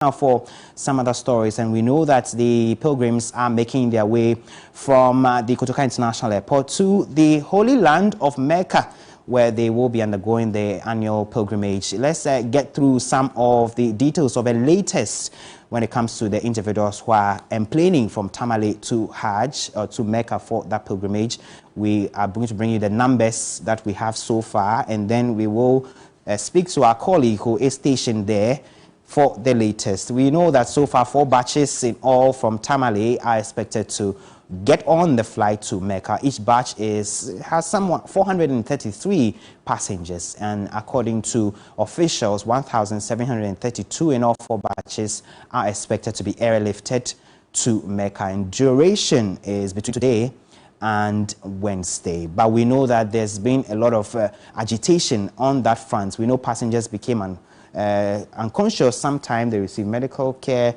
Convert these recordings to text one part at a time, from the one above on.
Now for some other stories, and we know that the pilgrims are making their way from the Kotoka International Airport to the Holy Land of Mecca, where they will be undergoing their annual pilgrimage. Let's get through some of the details of the latest when it comes to the individuals who are planning from Tamale to Hajj or to Mecca for that pilgrimage. We are going to bring you the numbers that we have so far, and then we will speak to our colleague who is stationed there for the latest. We know that so far 4 batches in all from Tamale are expected to get on the flight to Mecca. Each batch has somewhat 433 passengers, and according to officials, 1,732 in all 4 batches are expected to be airlifted to Mecca, and duration is between today and Wednesday. But we know that there's been a lot of agitation on that front. We know passengers became unconscious. Sometimes they receive medical care.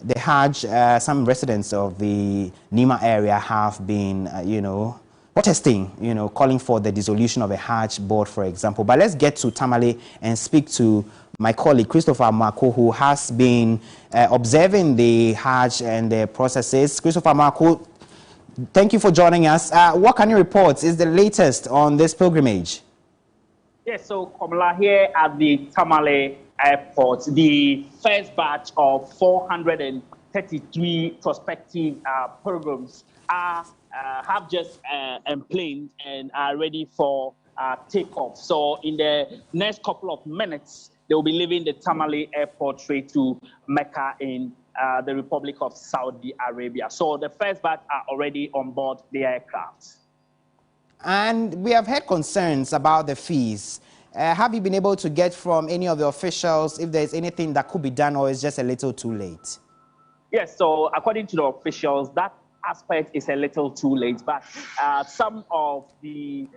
The Hajj, some residents of the Nima area have been, protesting, calling for the dissolution of a Hajj board, for example. But let's get to Tamale and speak to my colleague, Christopher Marco, who has been observing the Hajj and the processes. Christopher Marco, thank you for joining us. What can you report is the latest on this pilgrimage? Yes, so Kamala, here at the Tamale Airport, the first batch of 433 prospective pilgrims have just emplaned and are ready for takeoff. So in the next couple of minutes, they will be leaving the Tamale Airport straight to Mecca in the Republic of Saudi Arabia. So the first batch are already on board the aircraft. And we have had concerns about the fees. Have you been able to get from any of the officials if there's anything that could be done, or is just a little too late? Yes, so according to the officials, that aspect is a little too late. But some of the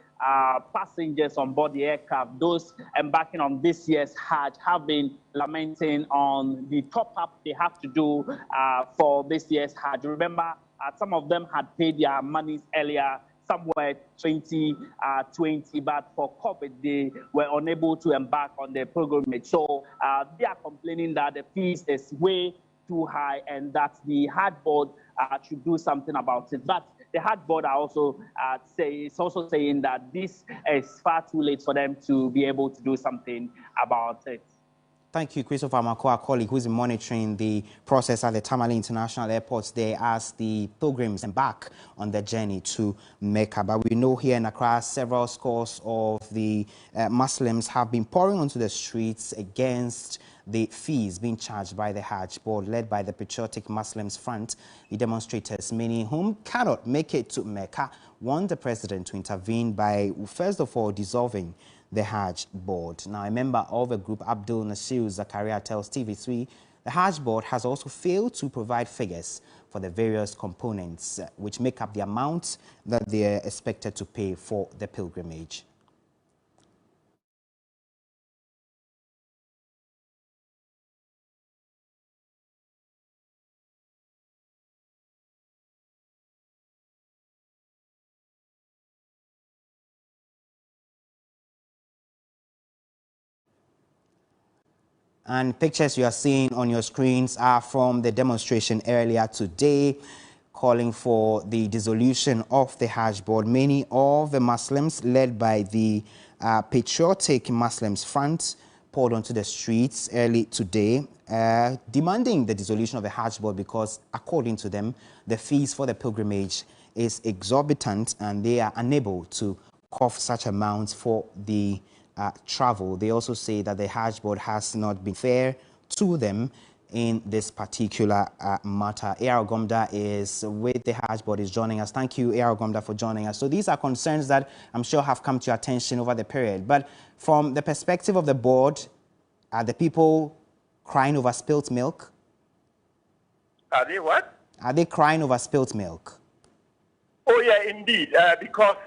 passengers on board the aircraft, those embarking on this year's Hajj, have been lamenting on the top-up they have to do for this year's Hajj. Remember, some of them had paid their monies earlier, somewhere 2020, but for COVID, they were unable to embark on the pilgrimage. So they are complaining that the fees is way too high and that the Hajj board should do something about it. But the Hajj board are also saying that this is far too late for them to be able to do something about it. Thank you, Christopher Marco, our colleague who is monitoring the process at the Tamale International Airport there as the pilgrims embark on their journey to Mecca. But we know here in Accra, several scores of the Muslims have been pouring onto the streets against the fees being charged by the Hajj board, led by the Patriotic Muslims Front. The demonstrators, many whom cannot make it to Mecca, want the president to intervene by, first of all, dissolving the Hajj board. Now, a member of the group, Abdul Nasir Zakaria, tells TV3 the Hajj board has also failed to provide figures for the various components which make up the amount that they are expected to pay for the pilgrimage. And pictures you are seeing on your screens are from the demonstration earlier today, calling for the dissolution of the Hajj board. Many of the Muslims, led by the Patriotic Muslims Front, poured onto the streets early today, demanding the dissolution of the Hajj board because, according to them, the fees for the pilgrimage is exorbitant and they are unable to cough such amounts for the travel. They also say that the Hajj board has not been fair to them in this particular matter. A.R. Gomda is with the Hajj board, is joining us. Thank you, A.R. Gomda, for joining us. So these are concerns that I'm sure have come to your attention over the period. But from the perspective of the board, are the people crying over spilt milk? Are they what? Are they crying over spilt milk? Oh, yeah, indeed. Because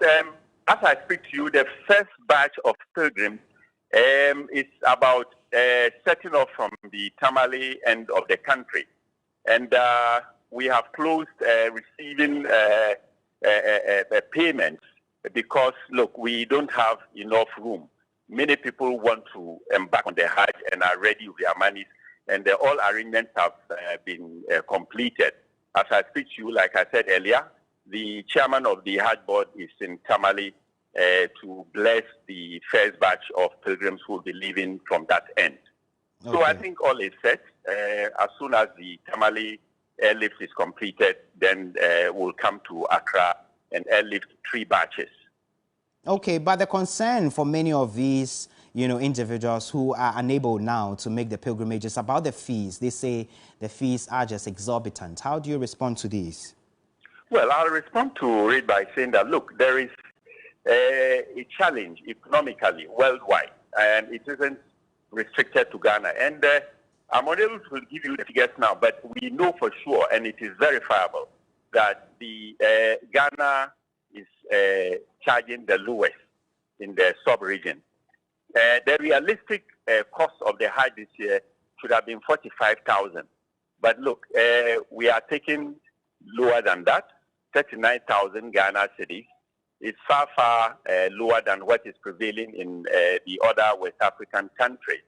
as I speak to you, the first batch of pilgrims is about setting off from the Tamale end of the country. And we have closed receiving payments because, look, we don't have enough room. Many people want to embark on the Hajj and are ready with their monies and all arrangements have been completed. As I speak to you, like I said earlier, the chairman of the Hajj board is in Tamale to bless the first batch of pilgrims who will be leaving from that end. Okay. So I think all is set. As soon as the Tamale airlift is completed, then we'll come to Accra and airlift 3 batches. Okay, but the concern for many of these, individuals who are unable now to make the pilgrimage is about the fees. They say the fees are just exorbitant. How do you respond to these? Well, I'll respond to it by saying that, look, there is a challenge economically worldwide, and it isn't restricted to Ghana. And I'm unable to give you the figures now, but we know for sure, and it is verifiable, that the Ghana is charging the lowest in the sub-region. The realistic cost of the Hajj this year should have been 45,000. But look, we are taking lower than that, 39,000 Ghana cedis. It's far, far lower than what is prevailing in the other West African countries.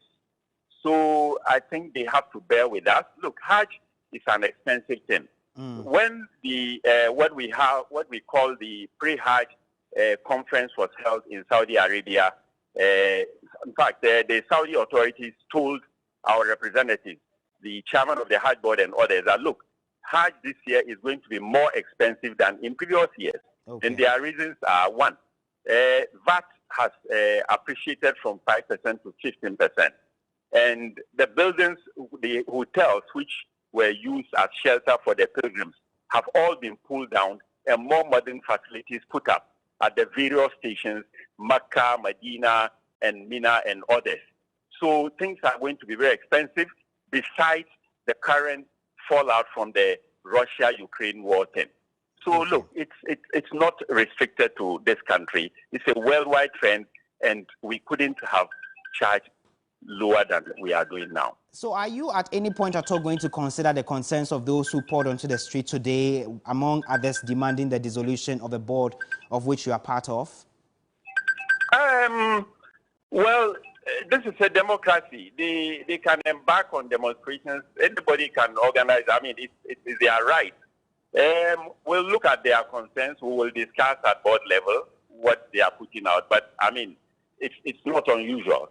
So I think they have to bear with us. Look, Hajj is an expensive thing. When the what we call the pre-Hajj conference was held in Saudi Arabia, in fact, the Saudi authorities told our representatives, the chairman of the Hajj board and others, that look, Hajj this year is going to be more expensive than in previous years. Okay. And their reasons are, one, VAT has appreciated from 5% to 15%. And the buildings, the hotels, which were used as shelter for the pilgrims, have all been pulled down and more modern facilities put up at the various stations, Makkah, Medina, and Mina, and others. So things are going to be very expensive, besides the current fallout from the Russia-Ukraine war thing. So look, it's not restricted to this country. It's a worldwide trend, and we couldn't have charged lower than we are doing now. So are you at any point at all going to consider the concerns of those who poured onto the street today, among others demanding the dissolution of a board of which you are part of? Well, this is a democracy. They can embark on demonstrations. Anybody can organize. I mean, it's their right. We'll look at their concerns. We will discuss at board level what they are putting out. But, I mean, it's not unusual.